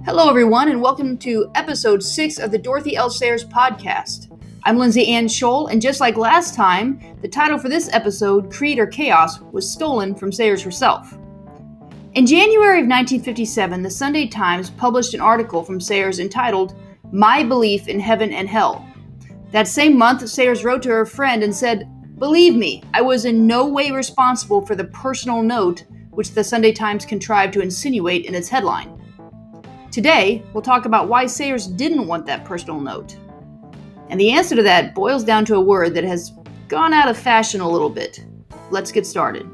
Hello, everyone, and welcome to episode 6 of the Dorothy L. Sayers podcast. I'm Lindsay Ann Scholl, and just like last time, the title for this episode, Creed or Chaos, was stolen from Sayers herself. In January of 1957, the Sunday Times published an article from Sayers entitled, My Belief in Heaven and Hell. That same month, Sayers wrote to her friend and said, Believe me, I was in no way responsible for the personal note which the Sunday Times contrived to insinuate in its headline. Today, we'll talk about why Sayers didn't want that personal note. And the answer to that boils down to a word that has gone out of fashion a little bit. Let's get started.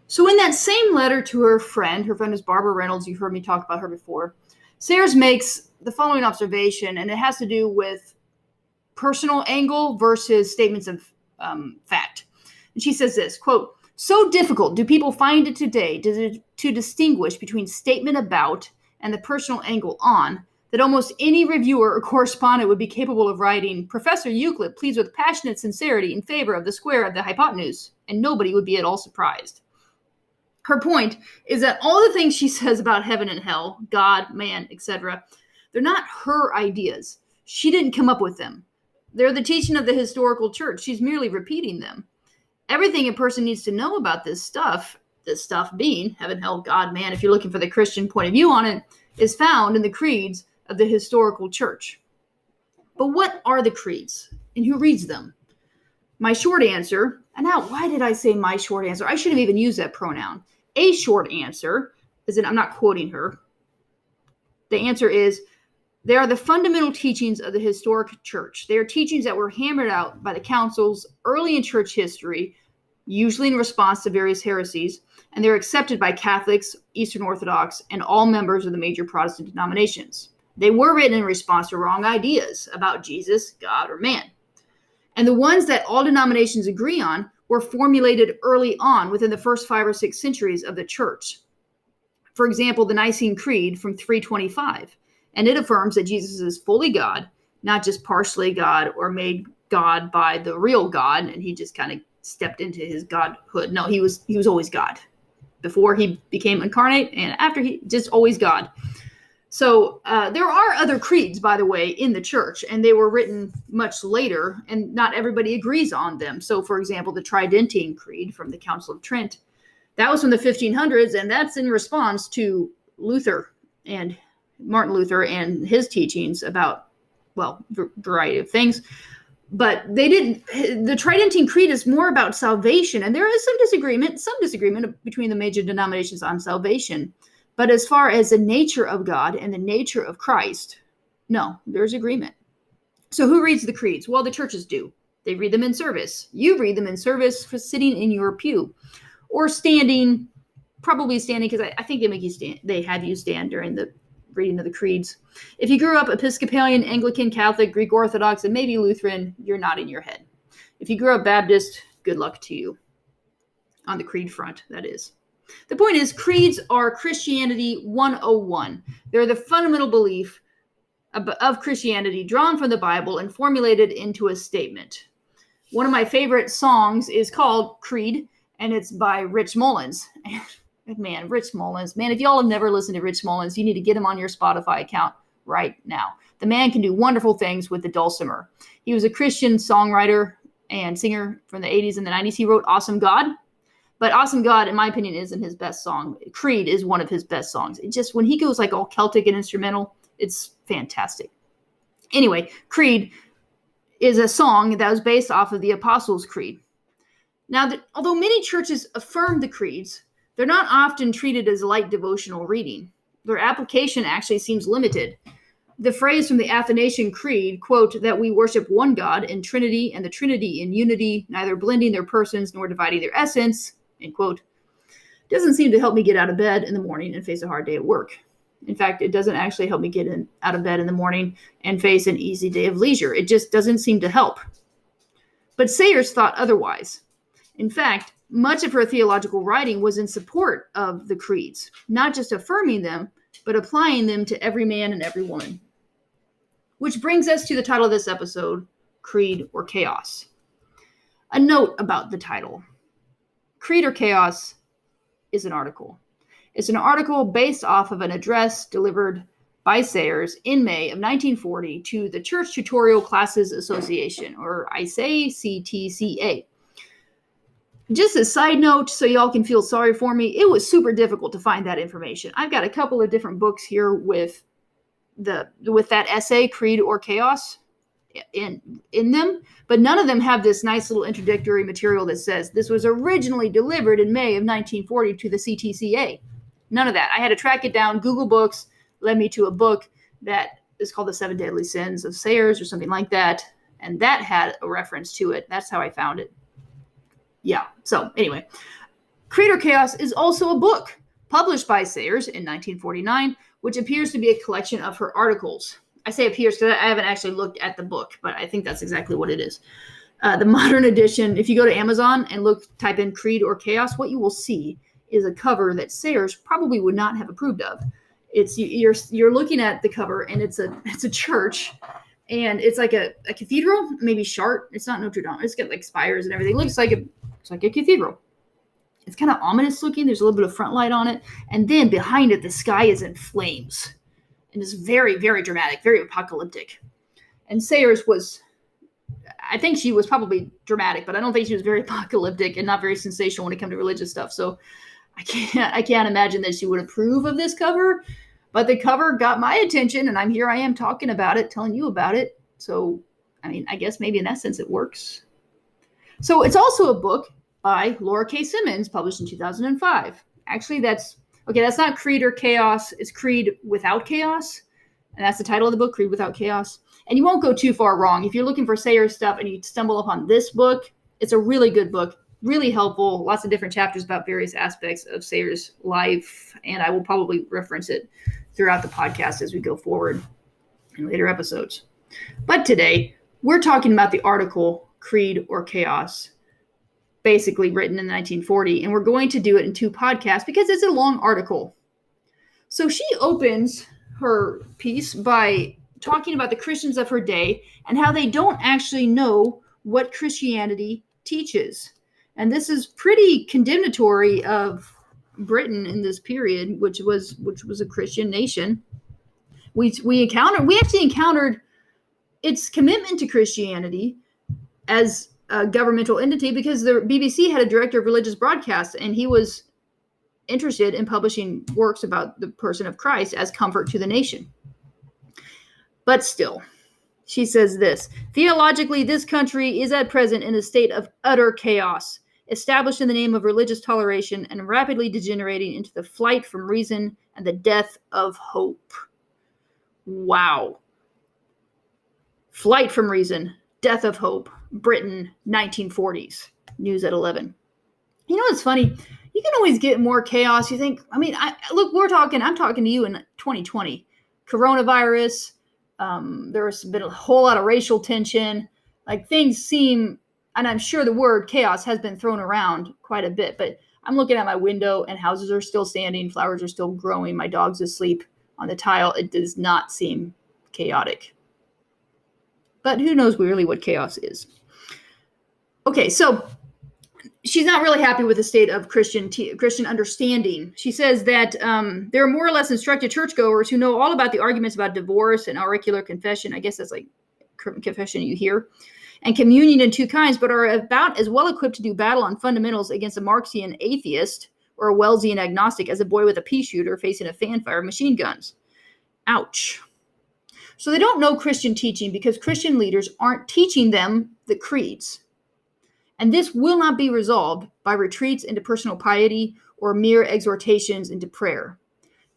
So in that same letter to her friend is Barbara Reynolds, you've heard me talk about her before, Sayers makes the following observation, and it has to do with personal angle versus statements of fact. And she says this, quote, So difficult do people find it today to distinguish between statement about and the personal angle on that almost any reviewer or correspondent would be capable of writing, Professor Euclid pleads with passionate sincerity in favor of the square of the hypotenuse, and nobody would be at all surprised. Her point is that all the things she says about heaven and hell, God, man, etc., they're not her ideas. She didn't come up with them. They're the teaching of the historical church. She's merely repeating them. Everything a person needs to know about this stuff being heaven, hell, God, man, if you're looking for the Christian point of view on it, is found in the creeds of the historical church. But what are the creeds and who reads them? My short answer, and now why did I say my short answer? I shouldn't have even used that pronoun. A short answer, as in I'm not quoting her. The answer is, they are the fundamental teachings of the historic church. They are teachings that were hammered out by the councils early in church history, usually in response to various heresies, and they're accepted by Catholics, Eastern Orthodox, and all members of the major Protestant denominations. They were written in response to wrong ideas about Jesus, God, or man. And the ones that all denominations agree on were formulated early on within the first 5 or 6 centuries of the church. For example, the Nicene Creed from 325. And it affirms that Jesus is fully God, not just partially God or made God by the real God, and he just kind of stepped into his godhood. No, he was always God. Before he became incarnate and after he just always God. So there are other creeds, by the way, in the church, and they were written much later, and not everybody agrees on them. So, for example, the Tridentine Creed from the Council of Trent, that was from the 1500s, and that's in response to Martin Luther and his teachings about, variety of things. But the Tridentine Creed is more about salvation, and there is some disagreement between the major denominations on salvation. But as far as the nature of God and the nature of Christ, no, there's agreement. So who reads the creeds? Well, the churches do. They read them in service. You read them in service for sitting in your pew or standing, probably standing, because I think they make you stand. They have you stand during the reading of the creeds. If you grew up Episcopalian, Anglican, Catholic, Greek Orthodox, and maybe Lutheran, you're nodding your head. If you grew up Baptist, good luck to you. On the creed front, that is. The point is, creeds are Christianity 101. They're the fundamental belief of Christianity drawn from the Bible and formulated into a statement. One of my favorite songs is called Creed, and it's by Rich Mullins. Man, Rich Mullins. Man, if y'all have never listened to Rich Mullins, you need to get him on your Spotify account right now. The man can do wonderful things with the dulcimer. He was a Christian songwriter and singer from the 80s and the 90s. He wrote Awesome God. But Awesome God, in my opinion, isn't his best song. Creed is one of his best songs. It just, when he goes like all Celtic and instrumental, it's fantastic. Anyway, Creed is a song that was based off of the Apostles' Creed. Now, although many churches affirm the creeds, they're not often treated as light devotional reading. Their application actually seems limited. The phrase from the Athanasian Creed, quote, that we worship one God in Trinity and the Trinity in unity, neither blending their persons nor dividing their essence, end quote, doesn't seem to help me get out of bed in the morning and face a hard day at work. In fact, it doesn't actually help me get out of bed in the morning and face an easy day of leisure. It just doesn't seem to help. But Sayers thought otherwise. In fact, much of her theological writing was in support of the creeds, not just affirming them, but applying them to every man and every woman. Which brings us to the title of this episode, Creed or Chaos. A note about the title. Creed or Chaos is an article. It's an article based off of an address delivered by Sayers in May of 1940 to the Church Tutorial Classes Association, or CTCA. Just a side note, so y'all can feel sorry for me, it was super difficult to find that information. I've got a couple of different books here with that essay, Creed or Chaos, in them, but none of them have this nice little introductory material that says this was originally delivered in May of 1940 to the CTCA. None of that. I had to track it down. Google Books led me to a book that is called The Seven Deadly Sins of Sayers or something like that, and that had a reference to it. That's how I found it. Yeah, so anyway, Creed or Chaos is also a book published by Sayers in 1949, which appears to be a collection of her articles. I say appears because I haven't actually looked at the book, but I think that's exactly what it is. The modern edition, if you go to Amazon and type in Creed or Chaos, what you will see is a cover that Sayers probably would not have approved of. You're looking at the cover, and it's a church, and it's like a cathedral, maybe Chartres. It's not Notre Dame. It's got like spires and everything. It looks like a cathedral. It's kind of ominous looking. There's a little bit of front light on it, and then behind it, the sky is in flames, and it's very, very dramatic, very apocalyptic. And Sayers I think she was probably dramatic, but I don't think she was very apocalyptic and not very sensational when it comes to religious stuff. So I can't imagine that she would approve of this cover, but the cover got my attention, and I am talking about it, telling you about it. So, I mean, I guess maybe in that sense it works. So it's also a book by Laura K. Simmons, published in 2005. Actually, that's not Creed or Chaos. It's Creed Without Chaos, and that's the title of the book, Creed Without Chaos. And you won't go too far wrong. If you're looking for Sayers stuff and you stumble upon this book, it's a really good book, really helpful, lots of different chapters about various aspects of Sayers' life, and I will probably reference it throughout the podcast as we go forward in later episodes. But today, we're talking about the article, Creed or Chaos, basically written in 1940, and we're going to do it in two podcasts because it's a long article. So she opens her piece by talking about the Christians of her day and how they don't actually know what Christianity teaches. And this is pretty condemnatory of Britain in this period, which was a Christian nation. We actually encountered its commitment to Christianity as a governmental entity because the BBC had a director of religious broadcasts, and he was interested in publishing works about the person of Christ as comfort to the nation. But still, she says this: theologically, this country is at present in a state of utter chaos, established in the name of religious toleration and rapidly degenerating into the flight from reason and the death of hope. Wow. Flight from reason, death of hope, Britain, 1940s, news at 11. You know what's funny? You can always get more chaos. You think, I'm talking to you in 2020. Coronavirus, there's been a whole lot of racial tension. Like things seem, and I'm sure the word chaos has been thrown around quite a bit, but I'm looking at my window and houses are still standing, flowers are still growing, my dog's asleep on the tile. It does not seem chaotic. But who knows really what chaos is. Okay, so she's not really happy with the state of Christian understanding. She says that there are more or less instructed churchgoers who know all about the arguments about divorce and auricular confession. I guess that's like confession you hear. And communion in two kinds, but are about as well equipped to do battle on fundamentals against a Marxian atheist or a Wellesian agnostic as a boy with a pea shooter facing a fanfare of machine guns. Ouch. So they don't know Christian teaching because Christian leaders aren't teaching them the creeds. And this will not be resolved by retreats into personal piety or mere exhortations into prayer.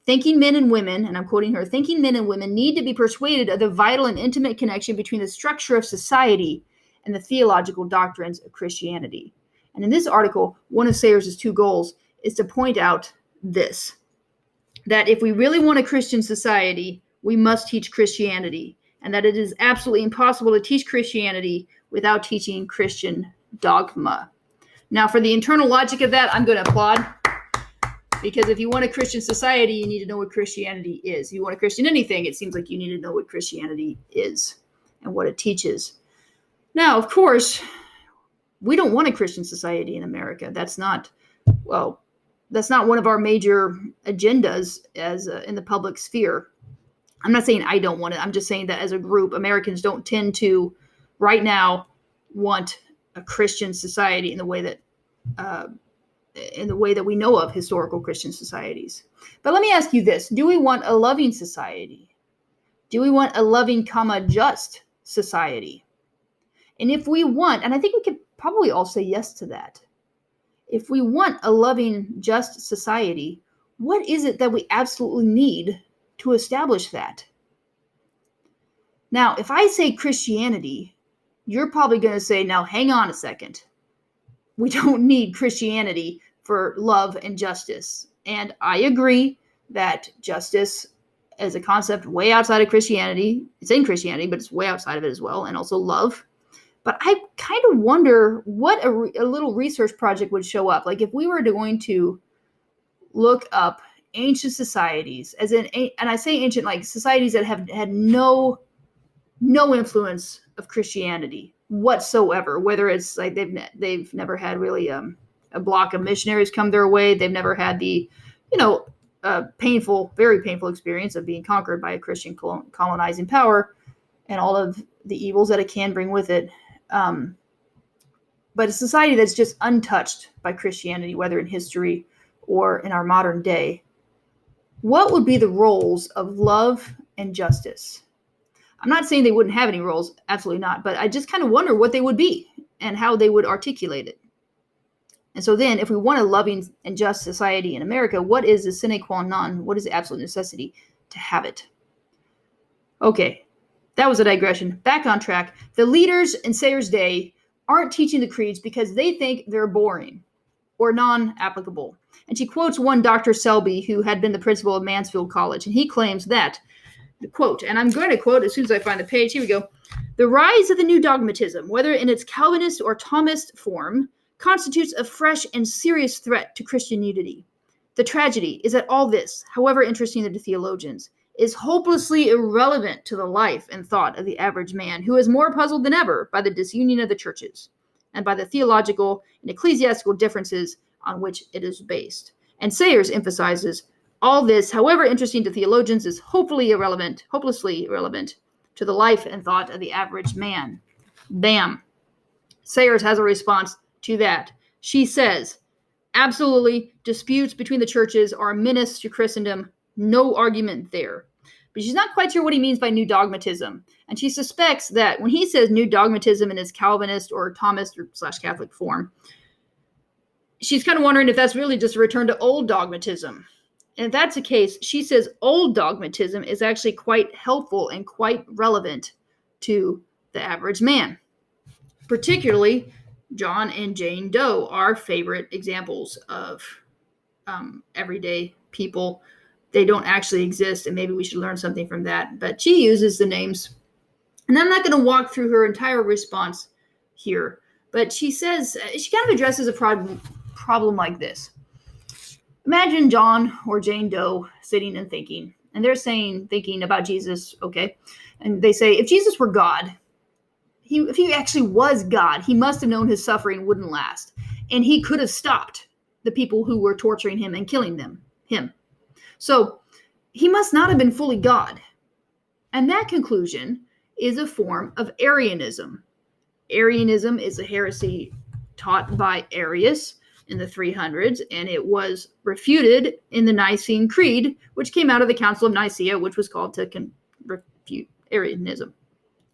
Thinking men and women, and I'm quoting her, thinking men and women need to be persuaded of the vital and intimate connection between the structure of society and the theological doctrines of Christianity. And in this article, one of Sayers' two goals is to point out this, that if we really want a Christian society, we must teach Christianity, and that it is absolutely impossible to teach Christianity without teaching Christian dogma. Now, for the internal logic of that, I'm going to applaud, because if you want a Christian society, you need to know what Christianity is. If you want a Christian anything, it seems like you need to know what Christianity is and what it teaches. Now, of course, we don't want a Christian society in America. That's not That's not one of our major agendas as in the public sphere. I'm not saying I don't want it. I'm just saying that as a group, Americans don't tend to, right now, want a Christian society in the way that we know of historical Christian societies. But let me ask you this: do we want a loving society? Do we want a loving, just society? And if we want, and I think we could probably all say yes to that. If we want a loving, just society, what is it that we absolutely need to establish that? Now, if I say Christianity, you're probably going to say, now hang on a second. We don't need Christianity for love and justice. And I agree that justice is a concept way outside of Christianity. It's in Christianity, but it's way outside of it as well. And also love. But I kind of wonder what a little research project would show up. Like if we were going to look up ancient societies, as in, and I say ancient, like societies that have had no influence of Christianity whatsoever, whether it's like they've never had really a block of missionaries come their way. They've never had the, very painful experience of being conquered by a Christian colonizing power and all of the evils that it can bring with it. But a society that's just untouched by Christianity, whether in history or in our modern day, what would be the roles of love and justice? I'm not saying they wouldn't have any roles, absolutely not, but I just kind of wonder what they would be and how they would articulate it. And so then, if we want a loving and just society in America, what is the sine qua non? What is the absolute necessity to have it? Okay. That was a digression. Back on track. The leaders in Sayers' day aren't teaching the creeds because they think they're boring or non-applicable. And she quotes one Dr. Selby, who had been the principal of Mansfield College, and he claims that, quote, and I'm going to quote as soon as I find the page. Here we go. The rise of the new dogmatism, whether in its Calvinist or Thomist form, constitutes a fresh and serious threat to Christian unity. The tragedy is that all this, however interesting to the theologians, is hopelessly irrelevant to the life and thought of the average man, who is more puzzled than ever by the disunion of the churches and by the theological and ecclesiastical differences on which it is based. And Sayers emphasizes, all this, however interesting to theologians, is hopelessly irrelevant to the life and thought of the average man. Bam. Sayers has a response to that. She says, absolutely, disputes between the churches are a menace to Christendom. No argument there. But she's not quite sure what he means by new dogmatism. And she suspects that when he says new dogmatism in his Calvinist or Thomist or / Catholic form, she's kind of wondering if that's really just a return to old dogmatism. And if that's the case, she says old dogmatism is actually quite helpful and quite relevant to the average man. Particularly, John and Jane Doe are favorite examples of everyday people. They don't actually exist, and maybe we should learn something from that. But she uses the names. And I'm not going to walk through her entire response here. But she says, she kind of addresses a problem like this. Imagine John or Jane Doe sitting and thinking. And they're thinking about Jesus, okay? And they say, if Jesus were God, if he actually was God, he must have known his suffering wouldn't last. And he could have stopped the people who were torturing him and killing him. So he must not have been fully God. And that conclusion is a form of Arianism. Arianism is a heresy taught by Arius in the 300s, and it was refuted in the Nicene Creed, which came out of the Council of Nicaea, which was called to refute Arianism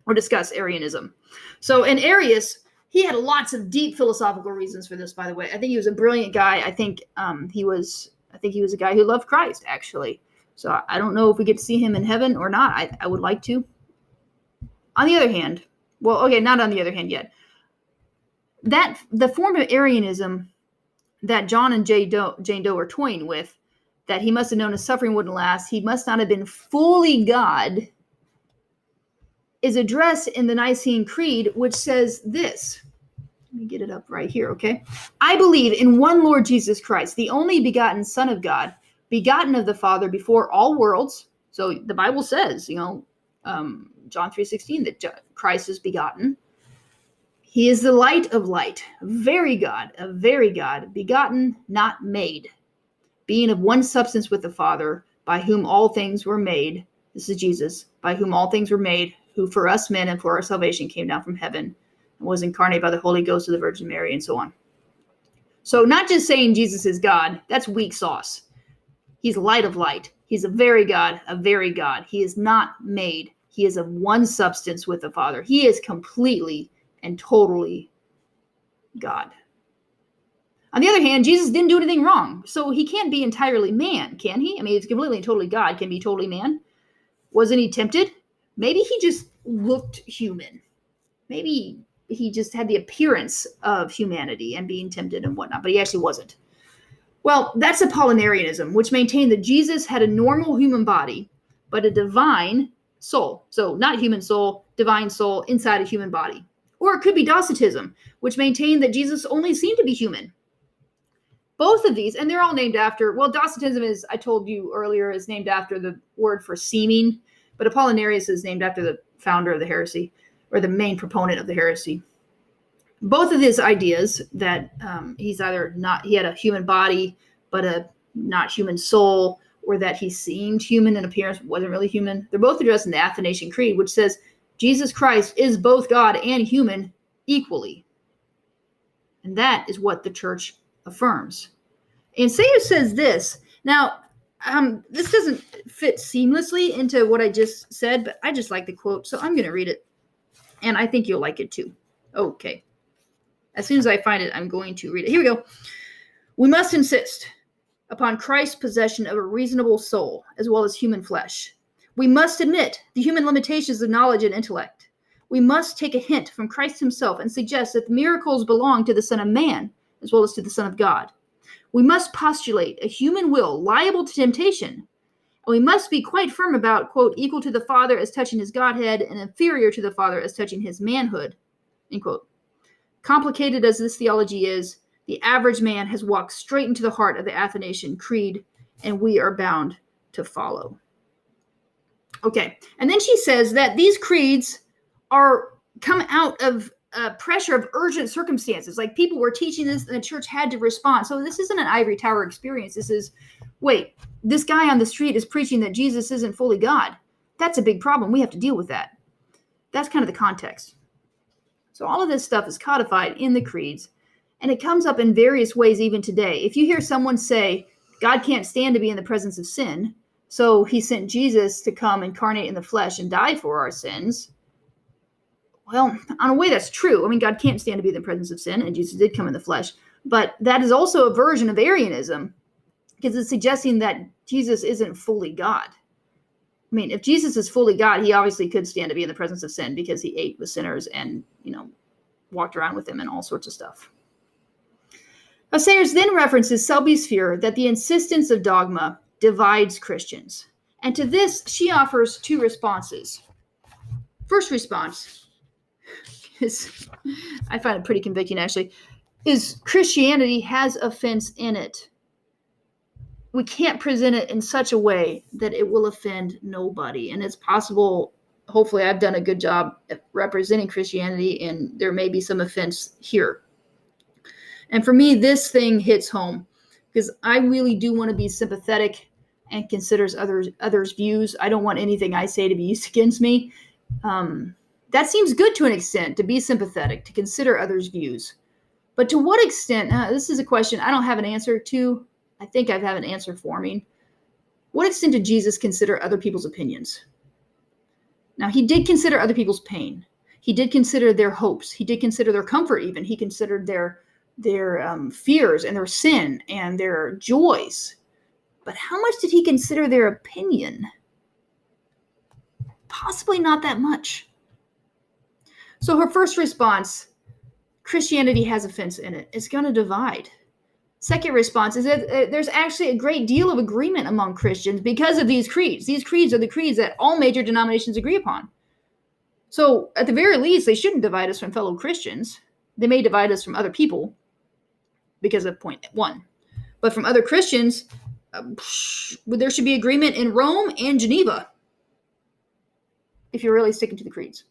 or discuss Arianism. So in Arius, he had lots of deep philosophical reasons for this, by the way. I think he was a brilliant guy. I think he was a guy who loved Christ, actually. So I don't know if we get to see him in heaven or not. I would like to. On the other hand, not on the other hand yet. That the form of Arianism that John and Jane Doe are toying with, that he must have known his suffering wouldn't last, he must not have been fully God, is addressed in the Nicene Creed, which says this. Let me get it up right here, okay? I believe in one Lord Jesus Christ, the only begotten Son of God, begotten of the Father before all worlds. So the Bible says, John 3:16, that Christ is begotten. He is the light of light, a very God, begotten, not made. being of one substance with the Father, by whom all things were made. This is Jesus, by whom all things were made, who for us men and for our salvation came down from heaven and was incarnate by the Holy Ghost of the Virgin Mary, and so on. So not just saying Jesus is God, that's weak sauce. He's light of light. He's a very God, a very God. He is not made. He is of one substance with the Father. He is completely and totally God. On the other hand, Jesus didn't do anything wrong, so he can't be entirely man, can he? I mean, he's completely and totally God. Can be totally man. Wasn't he tempted? Maybe he just looked human. Maybe he just had the appearance of humanity and being tempted and whatnot, but he actually wasn't. Well, that's Apollinarianism, which maintained that Jesus had a normal human body, but a divine soul. So not human soul, divine soul inside a human body. Or it could be Docetism, which maintained that Jesus only seemed to be human. Both of these, and they're all named after, well, Docetism is, I told you earlier, is named after the word for seeming, but Apollinarius is named after the founder of the heresy, or the main proponent of the heresy. Both of his ideas that he's either not, he had a human body, but a not human soul, or that he seemed human in appearance, but wasn't really human, they're both addressed in the Athanasian Creed, which says Jesus Christ is both God and human equally. And that is what the church affirms. And Sayers says this. Now, this doesn't fit seamlessly into what I just said, but I just like the quote, so I'm going to read it. And I think you'll like it too. Okay. As soon as I find it, I'm going to read it. Here we go. We must insist upon Christ's possession of a reasonable soul, as well as human flesh. We must admit the human limitations of knowledge and intellect. We must take a hint from Christ himself and suggest that the miracles belong to the Son of Man, as well as to the Son of God. We must postulate a human will liable to temptation, and we must be quite firm about, quote, equal to the Father as touching his Godhead and inferior to the Father as touching his manhood, end quote. Complicated as this theology is, the average man has walked straight into the heart of the Athanasian Creed, and we are bound to follow. Okay, and then she says that these creeds come out of pressure of urgent circumstances. Like people were teaching this and the church had to respond. So this isn't an ivory tower experience. This is, wait, this guy on the street is preaching that Jesus isn't fully God. That's a big problem. We have to deal with that. That's kind of the context. So all of this stuff is codified in the creeds, and it comes up in various ways even today. If you hear someone say, God can't stand to be in the presence of sin, so he sent Jesus to come incarnate in the flesh and die for our sins. Well, on a way, that's true. I mean, God can't stand to be in the presence of sin, and Jesus did come in the flesh. But that is also a version of Arianism, because it's suggesting that Jesus isn't fully God. I mean, if Jesus is fully God, he obviously could stand to be in the presence of sin because he ate with sinners and, walked around with them and all sorts of stuff. Sayers then references Selby's fear that the insistence of dogma divides Christians. And to this, she offers two responses. First response is, I find it pretty convicting actually, is Christianity has offense in it. We can't present it in such a way that it will offend nobody. And it's possible, hopefully I've done a good job at representing Christianity, and there may be some offense here. And for me, this thing hits home because I really do want to be sympathetic and considers others' views. I don't want anything I say to be used against me. That seems good to an extent, to be sympathetic, to consider others' views. But to what extent, this is a question I don't have an answer to. I think I have an answer for me. What extent did Jesus consider other people's opinions? Now, he did consider other people's pain. He did consider their hopes. He did consider their comfort even. He considered their fears and their sin and their joys. But how much did he consider their opinion? Possibly not that much. So her first response, Christianity has offense in it. It's going to divide. Second response is that there's actually a great deal of agreement among Christians because of these creeds. These creeds are the creeds that all major denominations agree upon. So at the very least, they shouldn't divide us from fellow Christians. They may divide us from other people because of point one. But from other Christians, there should be agreement in Rome and Geneva if you're really sticking to the creeds.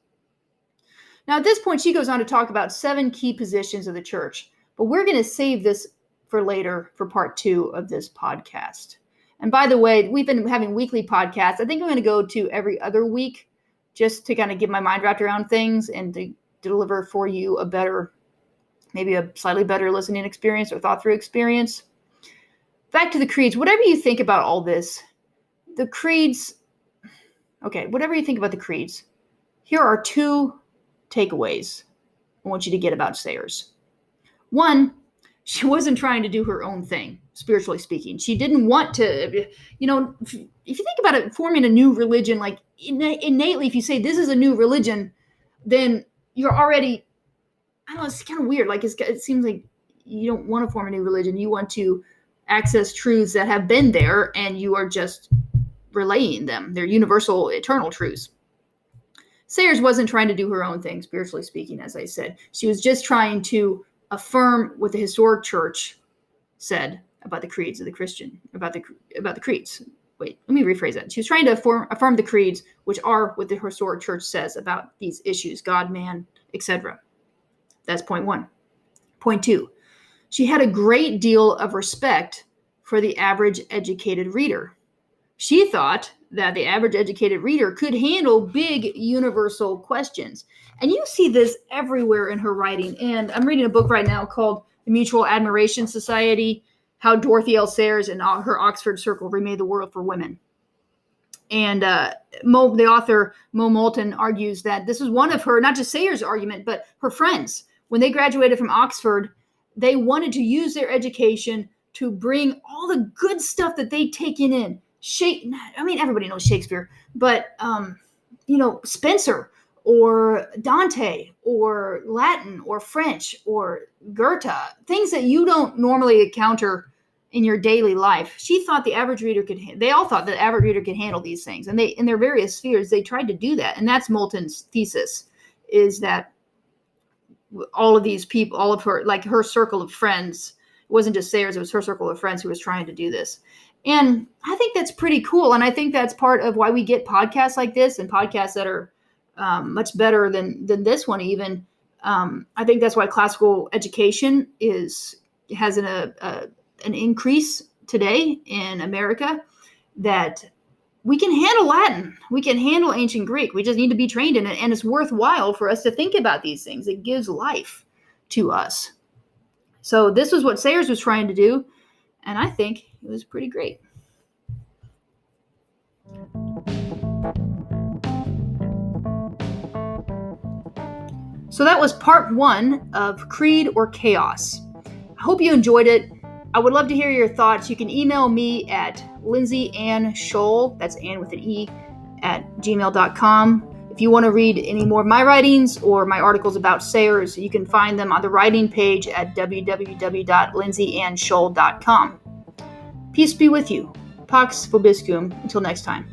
Now, at this point, she goes on to talk about 7 key positions of the church. But we're going to save this for later for part 2 of this podcast. And by the way, we've been having weekly podcasts. I think I'm going to go to every other week just to kind of get my mind wrapped around things and to deliver for you a better, maybe a slightly better listening experience or thought through experience. Back to the creeds. Whatever you think about all this, the creeds, okay, whatever you think about the creeds, here are 2 takeaways I want you to get about Sayers. One, she wasn't trying to do her own thing, spiritually speaking. She didn't want to, if you think about it, forming a new religion, like innately, if you say this is a new religion, then you're already, I don't know, it's kind of weird. Like it seems like you don't want to form a new religion. You want to access truths that have been there and you are just relaying them. They're universal, eternal truths. Sayers wasn't trying to do her own thing, spiritually speaking, as I said. She was just trying to affirm what the historic church said about the creeds of the Christian, about the creeds. Wait, let me rephrase that. She was trying to affirm the creeds, which are what the historic church says about these issues, God, man, etc. That's point 1. Point 2, she had a great deal of respect for the average educated reader. She thought that the average educated reader could handle big universal questions. And you see this everywhere in her writing. And I'm reading a book right now called The Mutual Admiration Society, How Dorothy L. Sayers and her Oxford Circle Remade the World for Women. And the author, Mo Moulton, argues that this is one of her, not just Sayers' argument, but her friends. When they graduated from Oxford, they wanted to use their education to bring all the good stuff that they'd taken in. Everybody knows Shakespeare, but, Spencer or Dante or Latin or French or Goethe, things that you don't normally encounter in your daily life. She thought the average reader they all thought the average reader could handle these things. And they, in their various spheres, they tried to do that. And that's Moulton's thesis, is that all of these people, all of her, like her circle of friends, it wasn't just Sayers, it was her circle of friends who was trying to do this. And I think that's pretty cool. And I think that's part of why we get podcasts like this and podcasts that are much better than this one even. I think that's why classical education has an increase today in America, that we can handle Latin. We can handle ancient Greek. We just need to be trained in it. And it's worthwhile for us to think about these things. It gives life to us. So this was what Sayers was trying to do. And I think it was pretty great. So that was part 1 of Creed or Chaos. I hope you enjoyed it. I would love to hear your thoughts. You can email me at lindsayannScholl, that's Ann with an E, at gmail.com. If you want to read any more of my writings or my articles about Sayers, you can find them on the writing page at www.lindsayannScholl.com. Peace be with you. Pax vobiscum. Until next time.